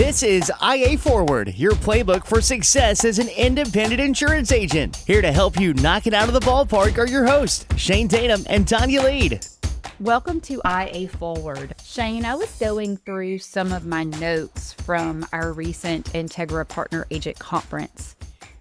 This is IA Forward, your playbook for success as an independent insurance agent. Here to help you knock it out of the ballpark are your hosts, Shane Tatum and Tanya Lead. Welcome to IA Forward. Shane, I was going through some of my notes from our recent Integra Partner Agent Conference,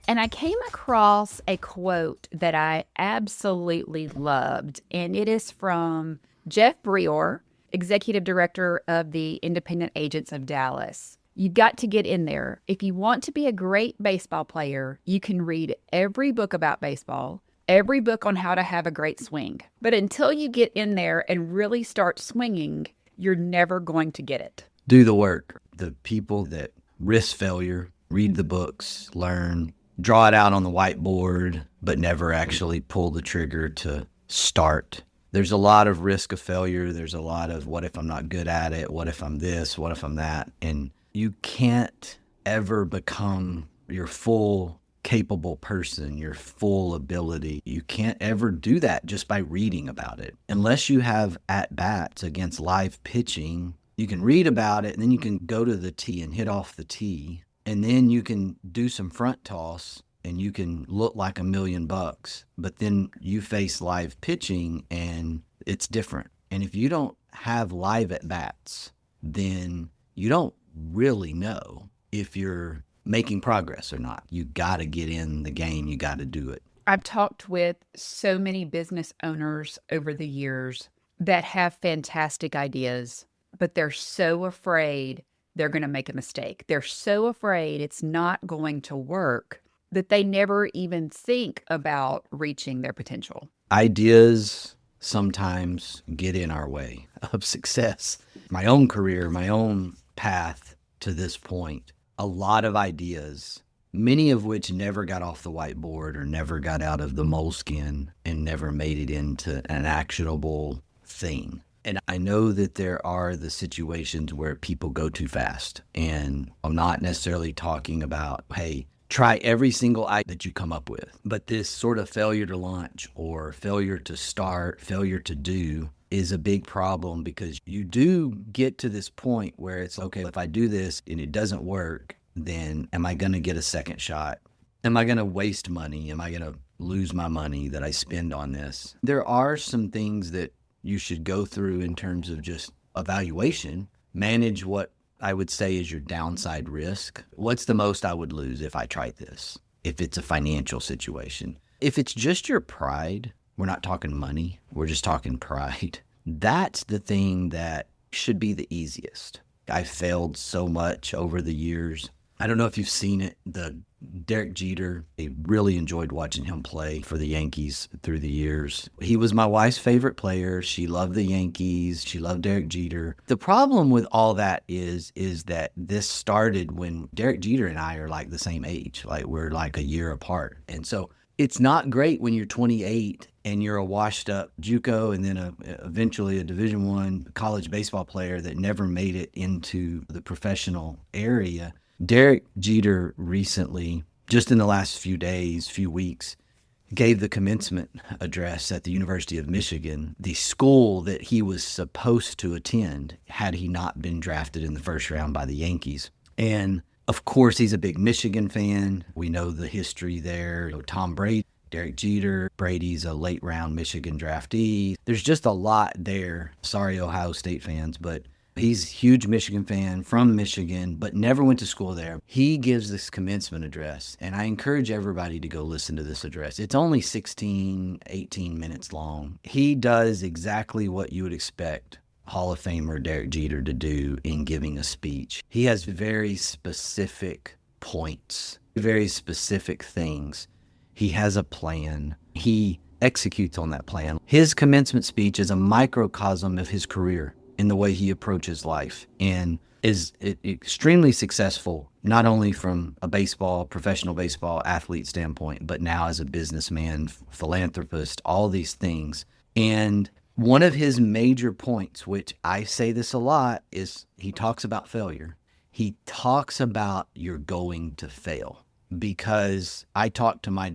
and I came across a quote that I absolutely loved, and it is from Jeff Breor, Executive Director of the Independent Agents of Dallas. You've got to get in there. If you want to be a great baseball player, you can read every book about baseball, every book on how to have a great swing. But until you get in there and really start swinging, you're never going to get it. Do the work. The people that risk failure, read the books, learn, draw it out on the whiteboard, but never actually pull the trigger to start. There's a lot of risk of failure. There's a lot of what if I'm not good at it? What if I'm this? What if I'm that? And you can't ever become your full capable person, your full ability. You can't ever do that just by reading about it. Unless you have at-bats against live pitching, you can read about it and then you can go to the tee and hit off the tee. And then you can do some front toss and you can look like $1 million. But then you face live pitching and it's different. And if you don't have live at-bats, then you don't really know if you're making progress or not. You got to get in the game. You got to do it. I've talked with so many business owners over the years that have fantastic ideas, but they're so afraid they're going to make a mistake. They're so afraid it's not going to work that they never even think about reaching their potential. Ideas sometimes get in our way of success. My own career, my own path to this point, a lot of ideas, many of which never got off the whiteboard or never got out of the moleskin and never made it into an actionable thing. And I know that there are the situations where people go too fast. And I'm not necessarily talking about, hey, try every single idea that you come up with. But this sort of failure to launch or failure to start, failure to do is a big problem, because you do get to this point where it's, okay, if I do this and it doesn't work, then am I going to get a second shot? Am I going to waste money? Am I going to lose my money that I spend on this? There are some things that you should go through in terms of just evaluation, manage what I would say is your downside risk. What's the most I would lose if I tried this? If it's a financial situation. If it's just your pride, we're not talking money, we're just talking pride. That's the thing that should be the easiest. I failed so much over the years. I don't know if you've seen it, the Derek Jeter. I really enjoyed watching him play for the Yankees through the years. He was my wife's favorite player. She loved the Yankees. She loved Derek Jeter. The problem with all that is that this started when Derek Jeter and I are like the same age. Like we're like a year apart. And so it's not great when you're 28 and you're a washed up JUCO and then eventually a Division I college baseball player that never made it into the professional area. Derek Jeter recently, just in the last few weeks, gave the commencement address at the University of Michigan, the school that he was supposed to attend had he not been drafted in the first round by the Yankees. And of course, he's a big Michigan fan. We know the history there. Tom Brady, Derek Jeter, Brady's a late round Michigan draftee. There's just a lot there. Sorry, Ohio State fans, but he's a huge Michigan fan from Michigan, but never went to school there. He gives this commencement address, and I encourage everybody to go listen to this address. It's only 16, 18 minutes long. He does exactly what you would expect Hall of Famer Derek Jeter to do in giving a speech. He has very specific points, very specific things. He has a plan. He executes on that plan. His commencement speech is a microcosm of his career in the way he approaches life, and is extremely successful, not only from a professional baseball athlete standpoint, but now as a businessman, philanthropist, all these things. And one of his major points, which I say this a lot, is he talks about failure. He talks about you're going to fail, because I talk to my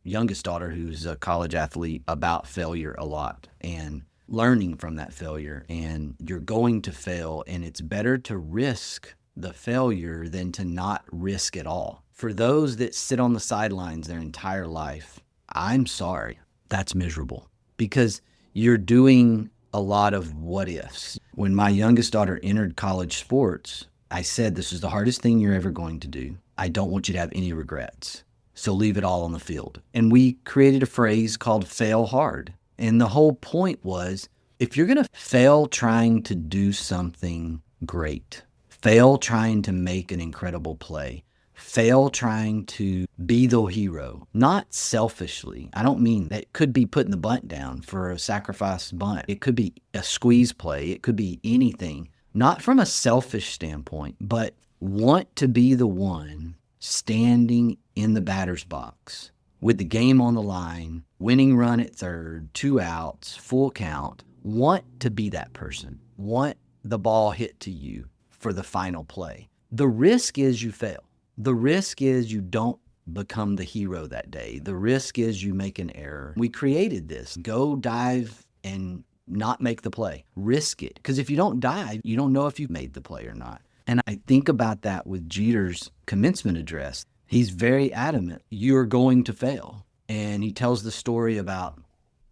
youngest daughter, who's a college athlete, about failure a lot and learning from that failure. And you're going to fail, and it's better to risk the failure than to not risk it all. For those that sit on the sidelines their entire life, I'm sorry, that's miserable because you're doing a lot of what ifs. When my youngest daughter entered college sports, I said, this is the hardest thing you're ever going to do. I don't want you to have any regrets. So leave it all on the field. And we created a phrase called fail hard. And the whole point was, if you're going to fail trying to do something great, fail trying to make an incredible play, fail trying to be the hero, not selfishly. I don't mean that. It could be putting the bunt down for a sacrifice bunt. It could be a squeeze play. It could be anything, not from a selfish standpoint, but want to be the one standing in the batter's box with the game on the line, winning run at third, 2 outs, full count. Want to be that person. Want the ball hit to you for the final play. The risk is you fail. The risk is you don't become the hero that day. The risk is you make an error. We created this. Go dive and not make the play. Risk it. Because if you don't dive, you don't know if you've made the play or not. And I think about that with Jeter's commencement address. He's very adamant, you're going to fail. And he tells the story about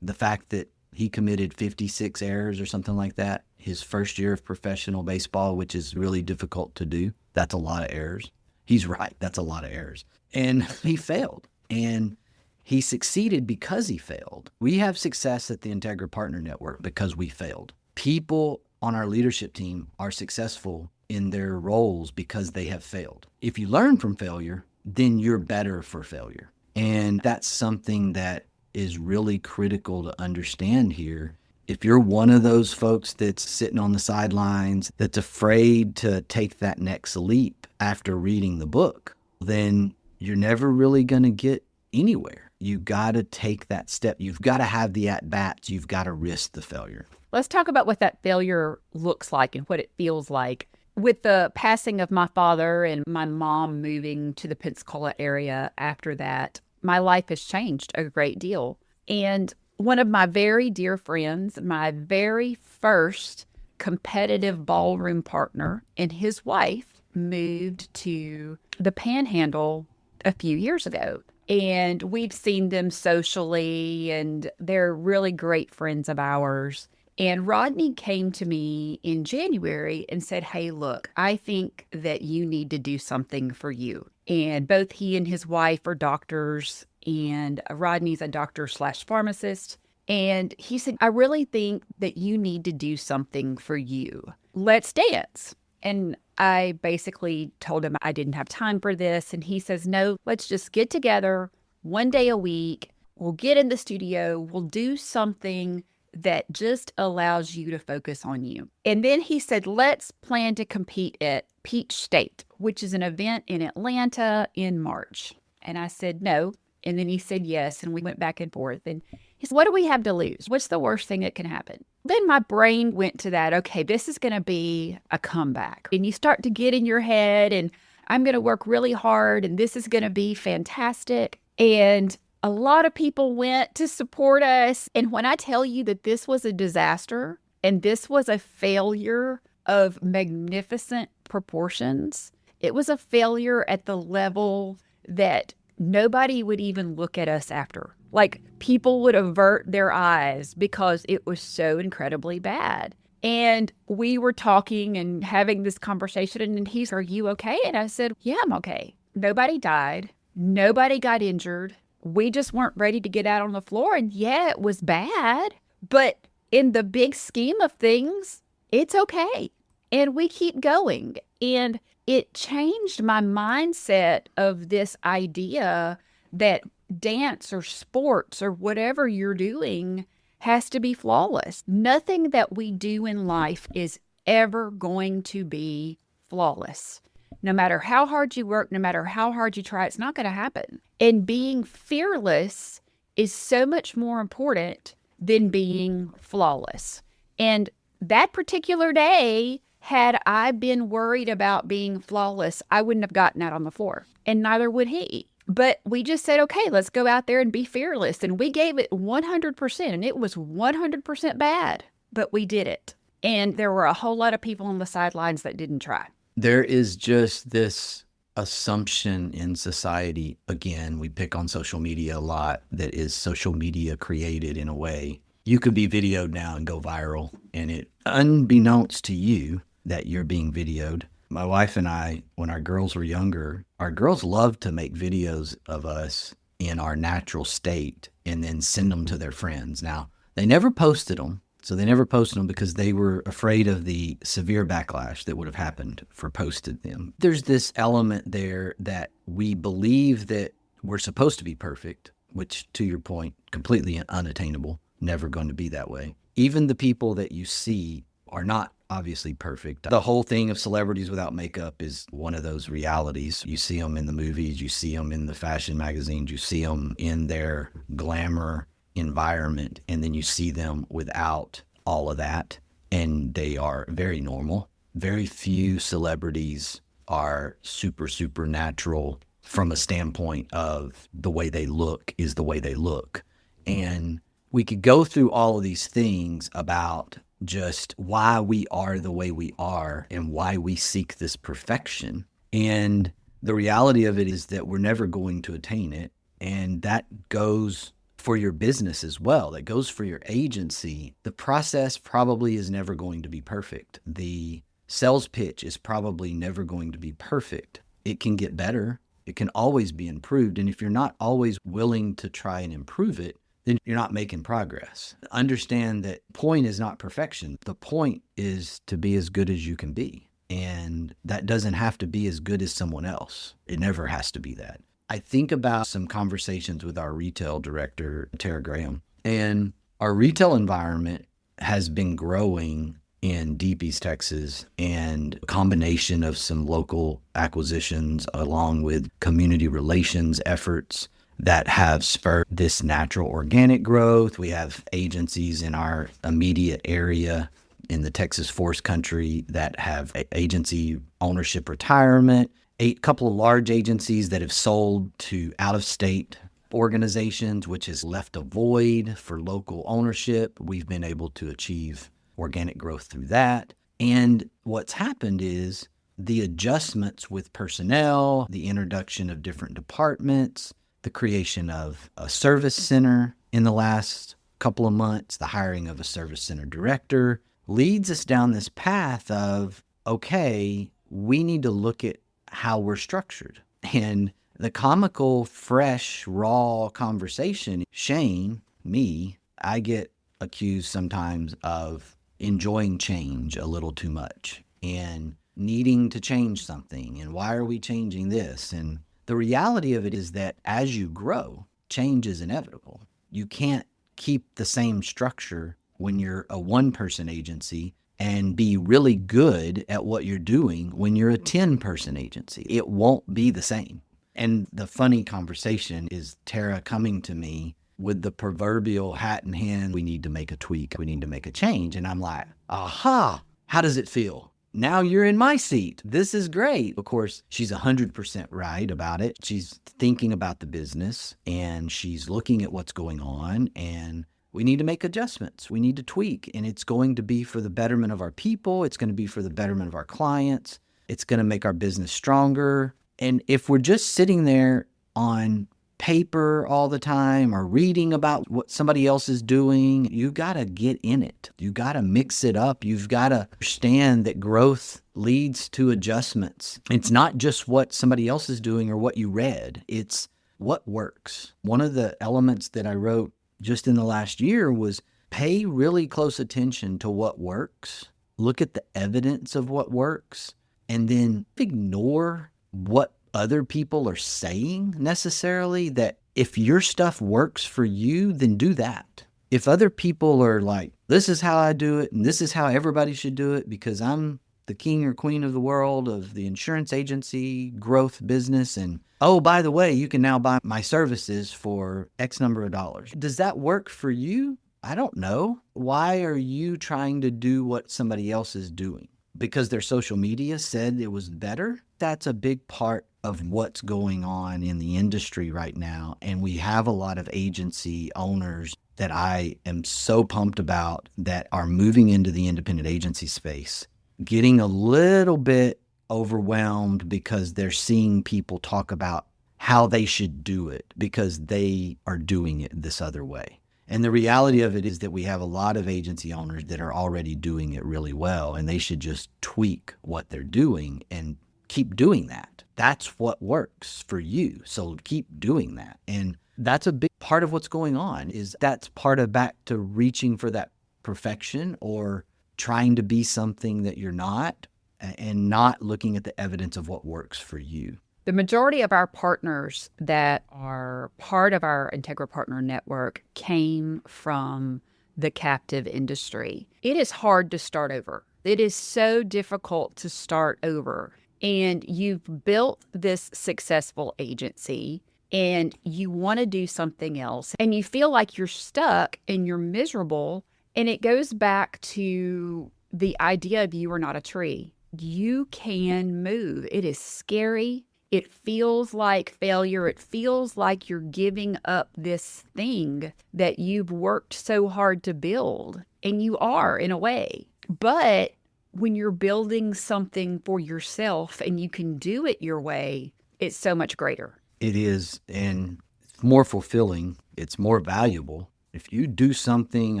the fact that he committed 56 errors or something like that his first year of professional baseball, which is really difficult to do. That's a lot of errors. He's right. That's a lot of errors. And he failed. And he succeeded because he failed. We have success at the Integra Partner Network because we failed. People on our leadership team are successful in their roles because they have failed. If you learn from failure, then you're better for failure. And that's something that is really critical to understand here. If you're one of those folks that's sitting on the sidelines, that's afraid to take that next leap after reading the book, then you're never really going to get anywhere. You got to take that step. You've got to have the at-bats. You've got to risk the failure. Let's talk about what that failure looks like and what it feels like. With the passing of my father and my mom moving to the Pensacola area after that, my life has changed a great deal. And one of my very dear friends, my very first competitive ballroom partner, and his wife moved to the Panhandle a few years ago. And we've seen them socially, and they're really great friends of ours. And Rodney came to me in January and said, hey, look, I think that you need to do something for you. And both he and his wife are doctors, and Rodney's a doctor/pharmacist. And he said, I really think that you need to do something for you. Let's dance. And I basically told him I didn't have time for this. And he says, no, let's just get together one day a week. We'll get in the studio. We'll do something that just allows you to focus on you. And then he said, let's plan to compete at Peach State, which is an event in Atlanta in March. And I said, no. And then he said, yes. And we went back and forth. And he said, what do we have to lose? What's the worst thing that can happen? Then my brain went to that, okay, this is going to be a comeback. And you start to get in your head, and I'm going to work really hard, and this is going to be fantastic. And a lot of people went to support us. And when I tell you that this was a disaster and this was a failure of magnificent proportions, it was a failure at the level that nobody would even look at us after. Like, people would avert their eyes because it was so incredibly bad. And we were talking and having this conversation, and he's, are you okay? And I said, yeah, I'm okay. Nobody died. Nobody got injured. We just weren't ready to get out on the floor. And yeah, it was bad, but in the big scheme of things, it's okay. And we keep going. And it changed my mindset of this idea that dance or sports or whatever you're doing has to be flawless. Nothing that we do in life is ever going to be flawless. No matter how hard you work, no matter how hard you try, it's not going to happen. And being fearless is so much more important than being flawless. And that particular day, had I been worried about being flawless, I wouldn't have gotten out on the floor, and neither would he. But we just said, okay, let's go out there and be fearless. And we gave it 100%, and it was 100% bad, but we did it. And there were a whole lot of people on the sidelines that didn't try. There is just this assumption in society. Again, we pick on social media a lot, that is social media created in a way. You could be videoed now and go viral, and it, unbeknownst to you that you're being videoed. My wife and I, when our girls were younger, our girls loved to make videos of us in our natural state and then send them to their friends. Now, they never posted them. So they never posted them because they were afraid of the severe backlash that would have happened for posted them. There's this element there that we believe that we're supposed to be perfect, which, to your point, completely unattainable, never going to be that way. Even the people that you see are not obviously perfect. The whole thing of celebrities without makeup is one of those realities. You see them in the movies, you see them in the fashion magazines, you see them in their glamour environment, and then you see them without all of that, and they are very normal. Very few celebrities are super natural from a standpoint of the way they look is the way they look. And we could go through all of these things about just why we are the way we are and why we seek this perfection. And the reality of it is that we're never going to attain it. And that goes for your business as well. That goes for your agency. The process probably is never going to be perfect. The sales pitch is probably never going to be perfect. It can get better. It can always be improved. And if you're not always willing to try and improve it, then you're not making progress. Understand that point is not perfection. The point is to be as good as you can be. And that doesn't have to be as good as someone else. It never has to be that. I think about some conversations with our retail director, Tara Graham, and our retail environment has been growing in Deep East Texas, and a combination of some local acquisitions along with community relations efforts that have spurred this natural organic growth. We have agencies in our immediate area in the Texas Forest Country that have agency ownership retirement. A couple of large agencies that have sold to out-of-state organizations, which has left a void for local ownership. We've been able to achieve organic growth through that. And what's happened is the adjustments with personnel, the introduction of different departments, the creation of a service center in the last couple of months, the hiring of a service center director, leads us down this path of, okay, we need to look at how we're structured. And the comical, fresh, raw conversation, Shane, me, I get accused sometimes of enjoying change a little too much and needing to change something. And why are we changing this? And the reality of it is that as you grow, change is inevitable. You can't keep the same structure when you're a one-person agency and be really good at what you're doing when you're a 10-person agency. It won't be the same. And the funny conversation is Tara coming to me with the proverbial hat in hand, we need to make a tweak, we need to make a change. And I'm like, aha, how does it feel? Now you're in my seat. This is great. Of course, she's 100% right about it. She's thinking about the business and she's looking at what's going on, and we need to make adjustments. We need to tweak, and it's going to be for the betterment of our people. It's going to be for the betterment of our clients. It's going to make our business stronger. And if we're just sitting there on paper all the time or reading about what somebody else is doing, you got to get in it. You got to mix it up. You've got to understand that growth leads to adjustments. It's not just what somebody else is doing or what you read. It's what works. One of the elements that I wrote just in the last year was pay really close attention to what works. Look at the evidence of what works, and then ignore what other people are saying necessarily. That if your stuff works for you, then do that. If other people are like, this is how I do it and this is how everybody should do it because I'm the king or queen of the world of the insurance agency growth business, and oh, by the way, you can now buy my services for X number of dollars. Does that work for you? I don't know. Why are you trying to do what somebody else is doing? Because their social media said it was better? That's a big part of what's going on in the industry right now. And we have a lot of agency owners that I am so pumped about that are moving into the independent agency space, getting a little bit overwhelmed because they're seeing people talk about how they should do it because they are doing it this other way. And the reality of it is that we have a lot of agency owners that are already doing it really well, and they should just tweak what they're doing and keep doing that. That's what works for you. So keep doing that. And that's a big part of what's going on, is that's part of back to reaching for that perfection or trying to be something that you're not, and not looking at the evidence of what works for you. The majority of our partners that are part of our Integra Partner Network came from the captive industry. It is hard to start over. It is so difficult to start over. And you've built this successful agency and you want to do something else and you feel like you're stuck and you're miserable. And it goes back to the idea of you are not a tree. You can move. It is scary. It feels like failure. It feels like you're giving up this thing that you've worked so hard to build. And you are, in a way. But when you're building something for yourself and you can do it your way, it's so much greater. It is, and it's more fulfilling. It's more valuable. If you do something,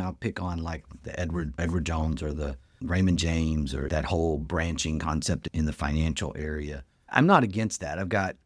I'll pick on like the Edward Jones or the Raymond James or that whole branching concept in the financial area. I'm not against that. I've got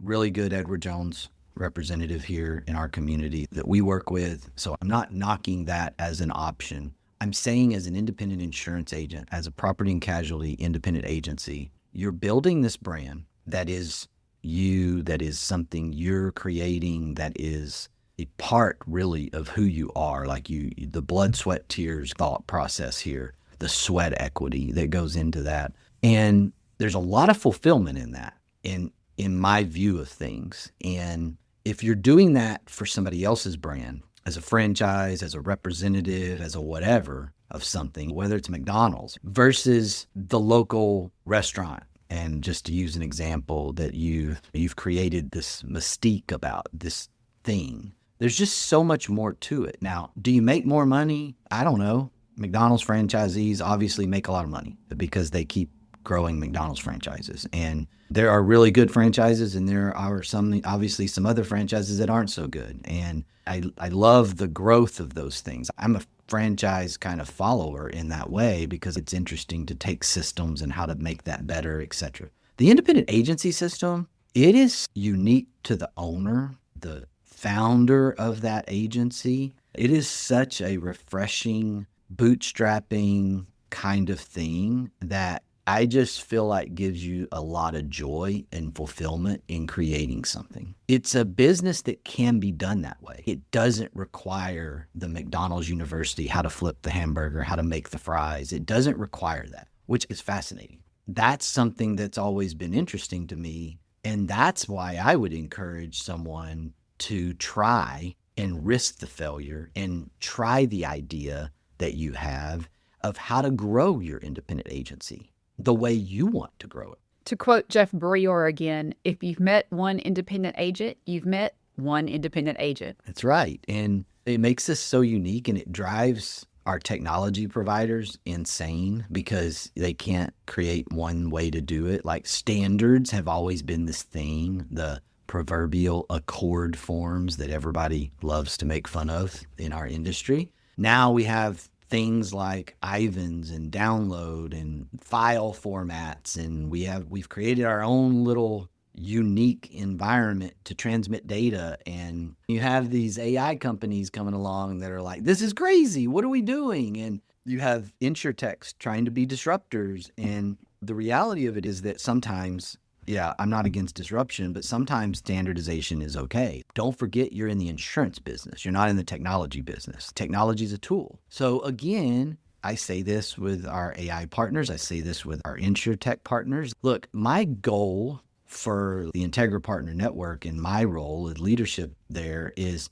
really good Edward Jones representative here in our community that we work with. So I'm not knocking that as an option. I'm saying as an independent insurance agent, as a property and casualty independent agency, you're building this brand that is you, that is something you're creating, that is a part really of who you are, like the blood, sweat, tears thought process here, the sweat equity that goes into that. And there's a lot of fulfillment in that, in my view of things. And if you're doing that for somebody else's brand, as a franchise, as a representative, as a whatever of something, whether it's McDonald's versus the local restaurant, and just to use an example that you've created this mystique about this thing, there's just so much more to it. Now, do you make more money? I don't know. McDonald's franchisees obviously make a lot of money because they keep growing McDonald's franchises. And there are really good franchises and there are some other franchises that aren't so good. And I love the growth of those things. I'm a franchise kind of follower in that way because it's interesting to take systems and how to make that better, etc. The independent agency system, it is unique to the owner, the founder of that agency. It is such a refreshing, bootstrapping kind of thing that I just feel like gives you a lot of joy and fulfillment in creating something. It's a business that can be done that way. It doesn't require the McDonald's University, how to flip the hamburger, how to make the fries. It doesn't require that, which is fascinating. That's something that's always been interesting to me. And that's why I would encourage someone to try and risk the failure and try the idea that you have of how to grow your independent agency the way you want to grow it. To quote Jeff Breor again, if you've met one independent agent, you've met one independent agent. That's right. And it makes us so unique, and it drives our technology providers insane because they can't create one way to do it. Like standards have always been this thing, the proverbial accord forms that everybody loves to make fun of in our industry. Now we have things like Ivans and download and file formats, and we've created our own little unique environment to transmit data. And you have these AI companies coming along that are like, this is crazy, what are we doing? And you have insurtechs trying to be disruptors. And the reality of it is that sometimes, I'm not against disruption, but sometimes standardization is okay. Don't forget you're in the insurance business. You're not in the technology business. Technology is a tool. So again, I say this with our AI partners. I say this with our insurtech partners. Look, my goal for the Integra Partner Network and my role as leadership there is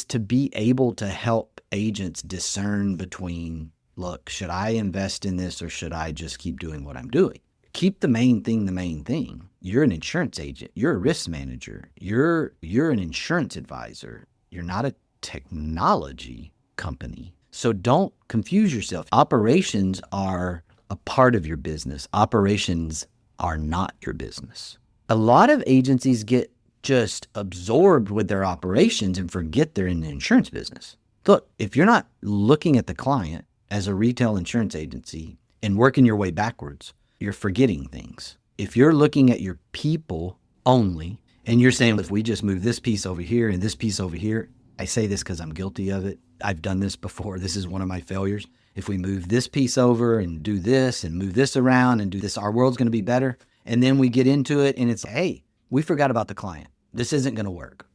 to be able to help agents discern between, look, should I invest in this or should I just keep doing what I'm doing? Keep the main thing the main thing. You're an insurance agent. You're a risk manager. You're an insurance advisor. You're not a technology company. So don't confuse yourself. Operations are a part of your business. Operations are not your business. A lot of agencies get just absorbed with their operations and forget they're in the insurance business. Look, if you're not looking at the client as a retail insurance agency and working your way backwards, you're forgetting things. If you're looking at your people only, and you're saying, if we just move this piece over here and this piece over here, I say this because I'm guilty of it. I've done this before. This is one of my failures. If we move this piece over and do this and move this around and do this, our world's going to be better. And then we get into it and it's, hey, we forgot about the client. This isn't going to work.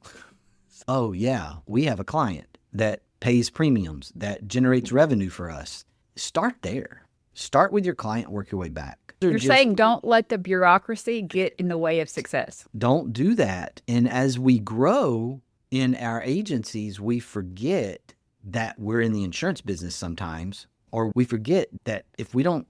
Oh yeah, we have a client that pays premiums, that generates revenue for us. Start there. Start with your client, work your way back. You're saying don't let the bureaucracy get in the way of success. Don't do that. And as we grow in our agencies, we forget that we're in the insurance business sometimes, or we forget that if we don't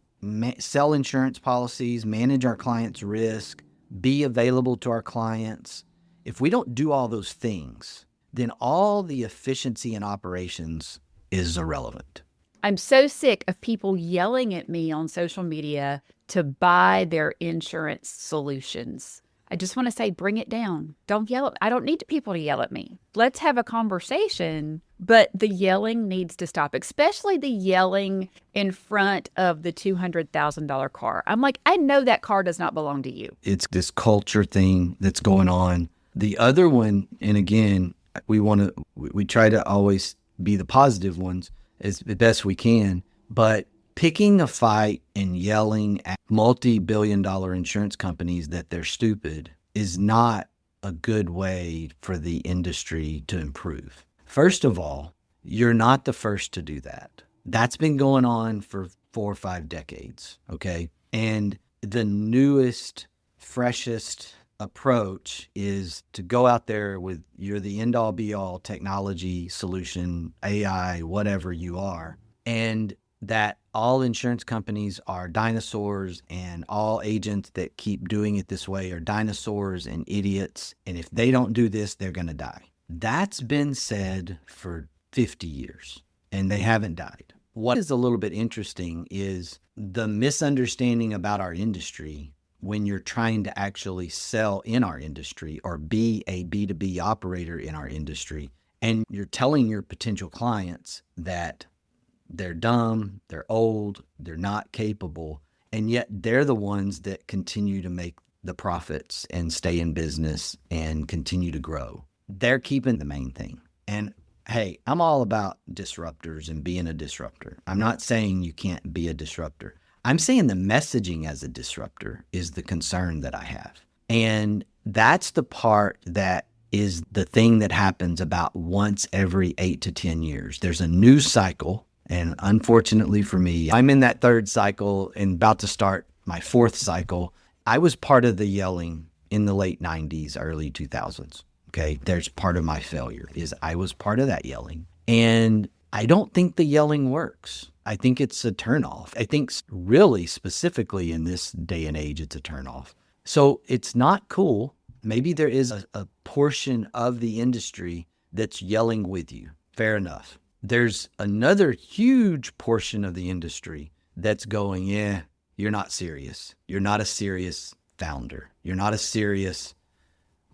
sell insurance policies, manage our clients' risk, be available to our clients, if we don't do all those things, then all the efficiency in operations is irrelevant. I'm so sick of people yelling at me on social media to buy their insurance solutions. I just want to say, bring it down. Don't yell. I don't need people to yell at me. Let's have a conversation, but the yelling needs to stop, especially the yelling in front of the $200,000 car. I'm like, I know that car does not belong to you. It's this culture thing that's going on. The other one, and again, we try to always be the positive ones as best we can, but picking a fight and yelling at multi-billion-dollar insurance companies that they're stupid is not a good way for the industry to improve. First of all, you're not the first to do that. That's been going on for 4 or 5 decades, okay? And the newest, freshest approach is to go out there with you're the end-all be-all technology solution, AI, whatever you are, and that all insurance companies are dinosaurs and all agents that keep doing it this way are dinosaurs and idiots. And if they don't do this, they're going to die. That's been said for 50 years and they haven't died. What is a little bit interesting is the misunderstanding about our industry when you're trying to actually sell in our industry or be a B2B operator in our industry. And you're telling your potential clients that they're dumb, they're old, they're not capable, and yet they're the ones that continue to make the profits and stay in business and continue to grow. They're keeping the main thing. And hey, I'm all about disruptors and being a disruptor. I'm not saying you can't be a disruptor. I'm saying the messaging as a disruptor is the concern that I have. And that's the part that is the thing that happens about once every 8 to 10 years. There's a news cycle. And unfortunately for me, I'm in that 3rd cycle and about to start my 4th cycle. I was part of the yelling in the late 90s, early 2000s. Okay. There's part of my failure is I was part of that yelling. And I don't think the yelling works. I think it's a turnoff. I think really specifically in this day and age, it's a turnoff. So it's not cool. Maybe there is a portion of the industry that's yelling with you. Fair enough. There's another huge portion of the industry that's going, yeah, you're not serious. You're not a serious founder. You're not a serious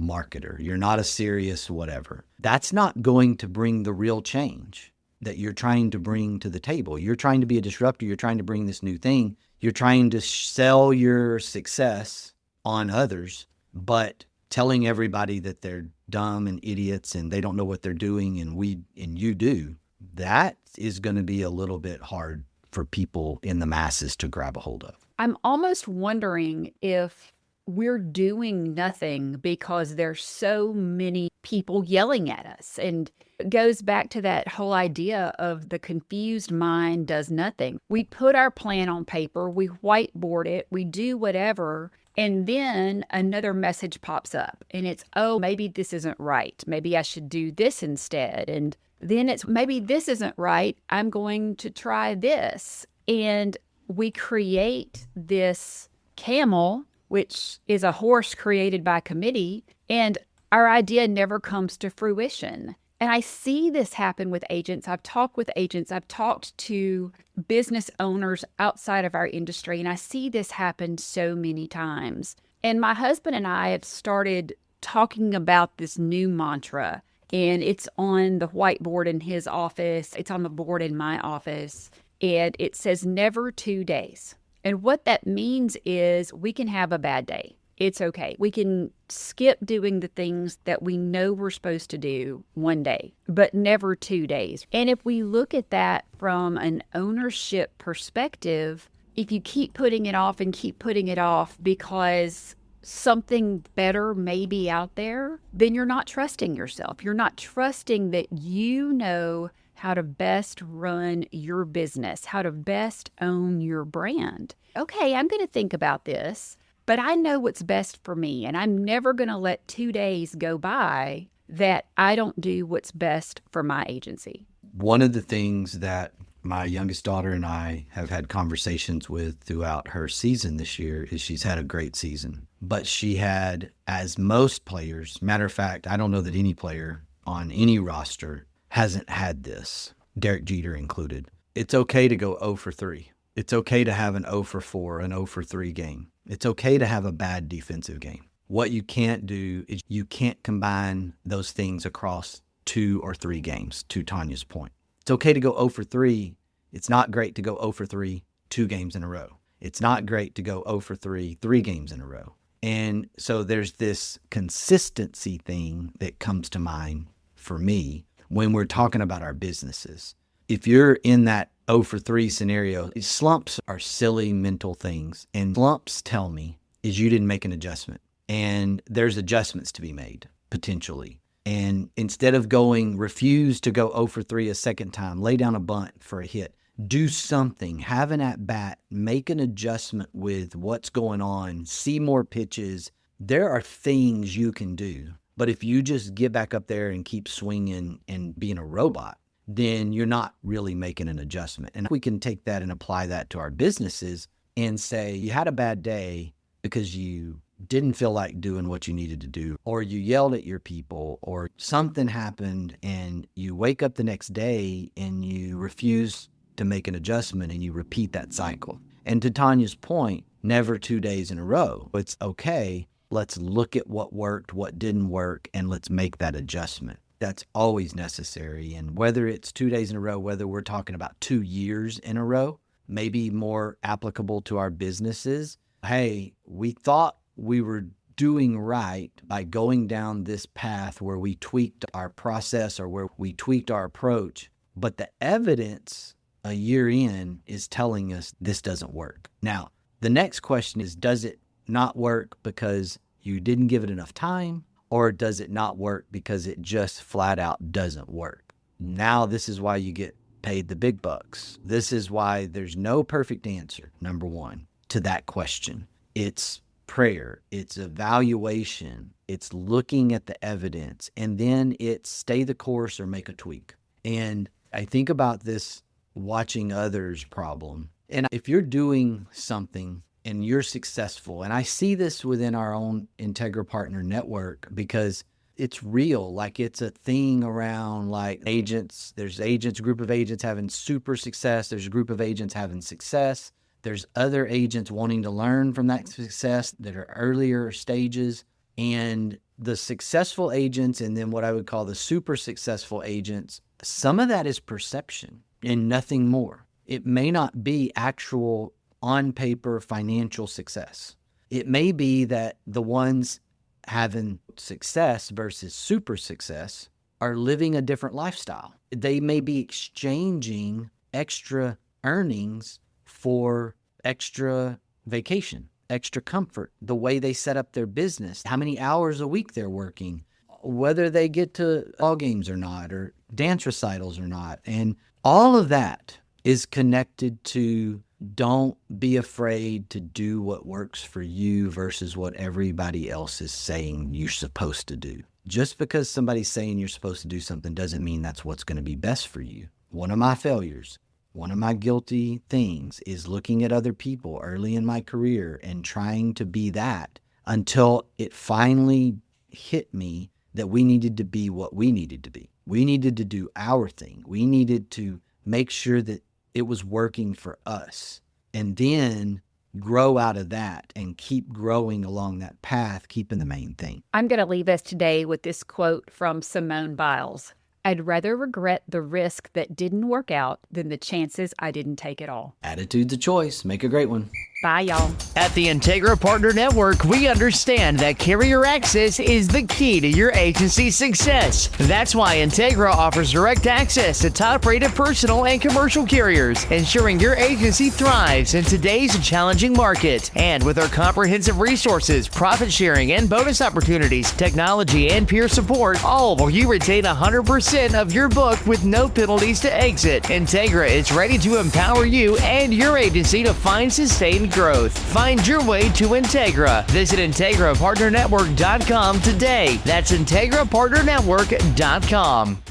marketer. You're not a serious whatever. That's not going to bring the real change that you're trying to bring to the table. You're trying to be a disruptor. You're trying to bring this new thing. You're trying to sell your success on others, but telling everybody that they're dumb and idiots and they don't know what they're doing and you do. That is going to be a little bit hard for people in the masses to grab a hold of. I'm almost wondering if we're doing nothing because there's so many people yelling at us. And it goes back to that whole idea of the confused mind does nothing. We put our plan on paper, we whiteboard it, we do whatever, and then another message pops up and it's, oh, maybe this isn't right. Maybe I should do this instead. And then it's, maybe this isn't right. I'm going to try this. And we create this camel, which is a horse created by committee, and our idea never comes to fruition. And I see this happen with agents. I've talked with agents. I've talked to business owners outside of our industry, and I see this happen so many times. And my husband and I have started talking about this new mantra, and it's on the whiteboard in his office. It's on the board in my office, and it says never 2 days. And what that means is we can have a bad day. It's okay. We can skip doing the things that we know we're supposed to do one day, but never 2 days. And if we look at that from an ownership perspective, if you keep putting it off and keep putting it off because something better may be out there, then you're not trusting yourself. You're not trusting that you know how to best run your business, how to best own your brand. Okay, I'm going to think about this. But I know what's best for me, and I'm never going to let 2 days go by that I don't do what's best for my agency. One of the things that my youngest daughter and I have had conversations with throughout her season this year is she's had a great season. But she had, as most players, matter of fact, I don't know that any player on any roster hasn't had this, Derek Jeter included. It's okay to go 0 for 3. It's okay to have an 0 for 4, an 0 for 3 game. It's okay to have a bad defensive game. What you can't do is you can't combine those things across 2 or 3 games, to Tanya's point. It's okay to go 0 for 3. It's not great to go 0 for 3 2 games in a row. It's not great to go 0 for 3 3 games in a row. And so there's this consistency thing that comes to mind for me when we're talking about our businesses. If you're in that 0 for 3 scenario, slumps are silly mental things. And slumps tell me is you didn't make an adjustment. And there's adjustments to be made, potentially. And instead of refuse to go 0 for 3 a second time, lay down a bunt for a hit, do something, have an at-bat, make an adjustment with what's going on, see more pitches. There are things you can do. But if you just get back up there and keep swinging and being a robot, then you're not really making an adjustment. And we can take that and apply that to our businesses and say you had a bad day because you didn't feel like doing what you needed to do, or you yelled at your people, or something happened and you wake up the next day and you refuse to make an adjustment and you repeat that cycle. And to Tanya's point, never 2 days in a row. It's okay. Let's look at what worked, what didn't work, and let's make that adjustment. That's always necessary. And whether it's 2 days in a row, whether we're talking about 2 years in a row, maybe more applicable to our businesses. Hey, we thought we were doing right by going down this path where we tweaked our process or where we tweaked our approach. But the evidence a year in is telling us this doesn't work. Now, the next question is, does it not work because you didn't give it enough time? Or does it not work because it just flat out doesn't work? Now, this is why you get paid the big bucks. This is why there's no perfect answer, number one, to that question. It's prayer, it's evaluation, it's looking at the evidence, and then it's stay the course or make a tweak. And I think about this watching others problem. And if you're doing something and you're successful, and I see this within our own Integra Partner Network because it's real, like it's a thing around like agents. There's agents, a group of agents having super success. There's a group of agents having success. There's other agents wanting to learn from that success that are earlier stages. And the successful agents and then what I would call the super successful agents, some of that is perception and nothing more. It may not be actual on paper financial success. It may be that the ones having success versus super success are living a different lifestyle. They may be exchanging extra earnings for extra vacation, extra comfort, the way they set up their business, how many hours a week they're working, whether they get to ball games or not, or dance recitals or not. And all of that is connected to don't be afraid to do what works for you versus what everybody else is saying you're supposed to do. Just because somebody's saying you're supposed to do something doesn't mean that's what's going to be best for you. One of my failures, one of my guilty things is looking at other people early in my career and trying to be that until it finally hit me that we needed to be what we needed to be. We needed to do our thing. We needed to make sure that it was working for us, and then grow out of that and keep growing along that path, keeping the main thing. I'm going to leave us today with this quote from Simone Biles. I'd rather regret the risk that didn't work out than the chances I didn't take at all. Attitude's a choice. Make a great one. Bye, y'all. At the Integra Partner Network, we understand that carrier access is the key to your agency's success. That's why Integra offers direct access to top-rated personal and commercial carriers, ensuring your agency thrives in today's challenging market. And with our comprehensive resources, profit sharing and bonus opportunities, technology and peer support, all while you retain 100% of your book with no penalties to exit. Integra is ready to empower you and your agency to find sustained growth. Find your way to Integra. Visit IntegraPartnerNetwork.com today. That's IntegraPartnerNetwork.com.